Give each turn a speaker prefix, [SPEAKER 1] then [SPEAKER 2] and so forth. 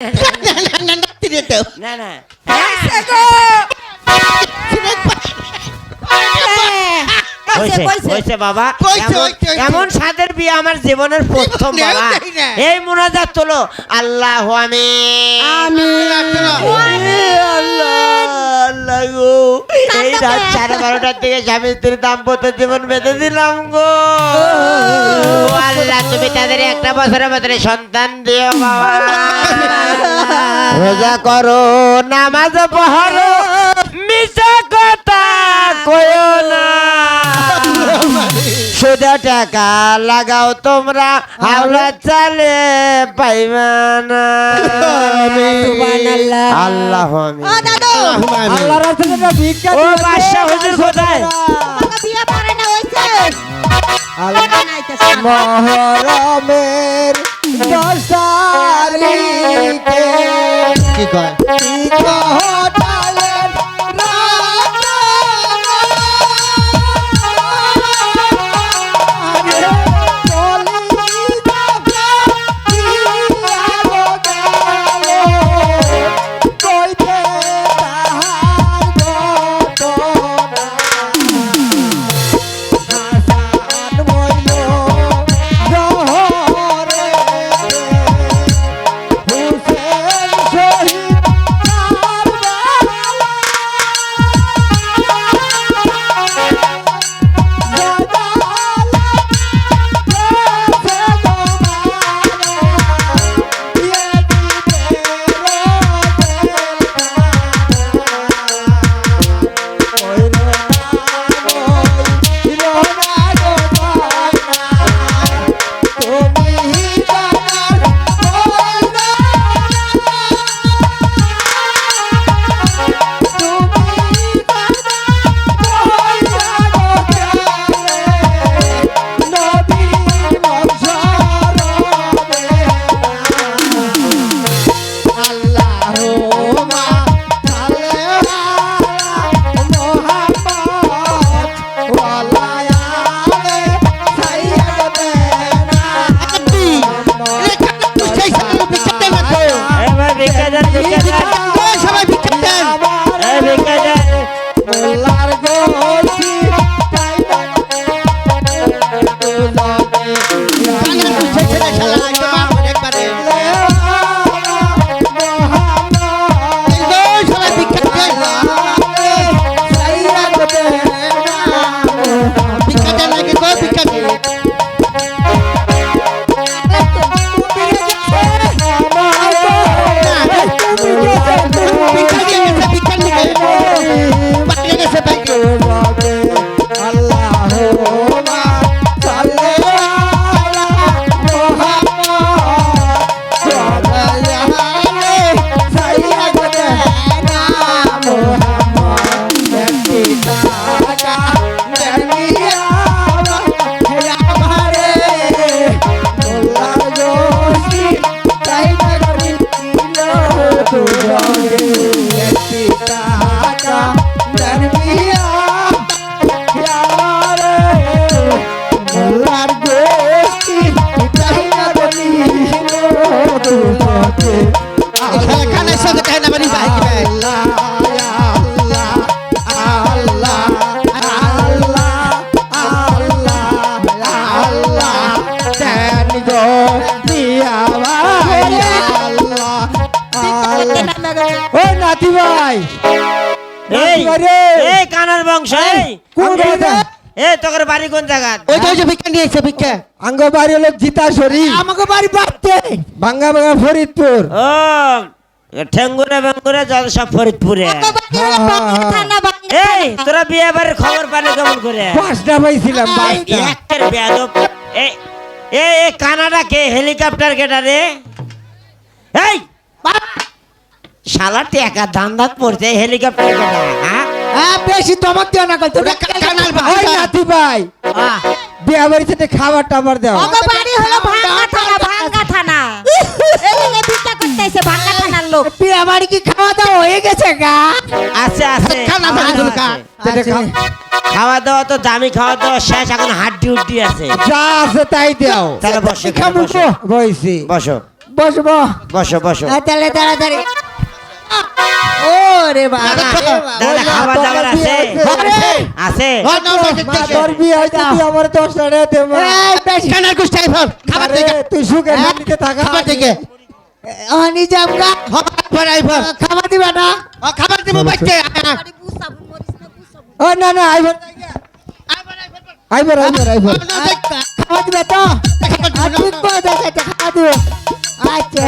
[SPEAKER 1] না না হয়েছে বাবা, এমন স্বাদের বিয়ে আমার জীবনের প্রথম বাবা। এই মোনাজাত তোলো, আল্লাহ আল্লাহ গো, এই রাত 12:30টার দিকে স্বামী স্ত্রীর দাম্পত্য জীবন বেঁধে দিলাম গো। আল্লাহ তুমি তাদের একটা বছরের ভেতরে সন্তান দিও বাবা। রোজা করো, নামাজ পড়ো, মিছা কথা কইও না, সোজা টাকা লাগাও তোমরা, হাওলা চালে পাইবা না। আল্লাহ
[SPEAKER 2] আল্লাহর রাস্তায় ভিক্ষা
[SPEAKER 1] ও বাদশা হুজুর কোথায়?
[SPEAKER 2] মহরমের 10 তারিখে
[SPEAKER 3] কি কয়
[SPEAKER 2] হোটেলের
[SPEAKER 1] কানার বংশ, তোর বাড়ি কোন জায়গা?
[SPEAKER 3] ওই তো ভিক্ষা নিয়েছে ভিক্ষা।
[SPEAKER 2] আঙ্গ বাড়ি হলো জিতাশরী,
[SPEAKER 3] আমাকে বাড়ি বাড়তে
[SPEAKER 2] ভাঙ্গা ভাঙ্গা ফরিদপুর।
[SPEAKER 1] ও ঠেঙ্গুরা বেঙ্গুরা যত সব ফরিদপুরে। এই তোরা বিয়ে বাড়ির খবর পানি কেমন করে?
[SPEAKER 2] 5টা পাইছিলাম।
[SPEAKER 1] একটার বেয়াদব। এই কানাডা কে হেলিকপ্টার কেটা রে? এই শালা টাকা ধান্দাত পড়ছে, হেলিকপ্টার কেটা? হ্যাঁ
[SPEAKER 3] বেশি তোমার দিও না কই তোরা কানাল ভাই।
[SPEAKER 2] ওই নাতি ভাই, বিয়া বাড়িতে খাবার টাবার দাও।
[SPEAKER 4] ওগো বাড়ি হলো ভাঙ্গা থানা। এই ভিক্ষা করতেছে ভাঙ্গা থানার লোক।
[SPEAKER 3] বিয়া বাড়ি কি খাওয়া দাওয়া হয়ে গেছে গা?
[SPEAKER 1] আছে আছে
[SPEAKER 3] খানা বাড়ি দুলকা
[SPEAKER 1] খাওয়া দাওয়া তো দামি খাওয়া দাওয়া শেষ, এখন হাড্ডি উড্ডি আছে।
[SPEAKER 2] যা আছে তাই দাও।
[SPEAKER 1] তাহলে বসো
[SPEAKER 2] বইছি।
[SPEAKER 1] বসো।
[SPEAKER 3] বসবো
[SPEAKER 1] বসো বসো
[SPEAKER 3] তাহলে তাড়াতাড়ি ও রে বাবা
[SPEAKER 1] দাদা খাবার দাবার আছে আছে
[SPEAKER 2] মা তোর বিয়ে হইছে তুই আমার 10 টাকা দে মা
[SPEAKER 3] এই বেশি
[SPEAKER 5] কানার গোশ টাইপ খাবার
[SPEAKER 2] আরে,
[SPEAKER 5] থেকে
[SPEAKER 2] তুই সুখে নিতে থাকা
[SPEAKER 5] খাবার থেকে
[SPEAKER 3] আনি যাবগা
[SPEAKER 5] আইবার
[SPEAKER 3] খাবার দিবা না
[SPEAKER 5] খাবার দিব বাচ্চা
[SPEAKER 2] ও না না আইবার আইবার
[SPEAKER 3] খাবার দিবে তো আর ঠিক করে দাও খাবার দিবে আচ্ছা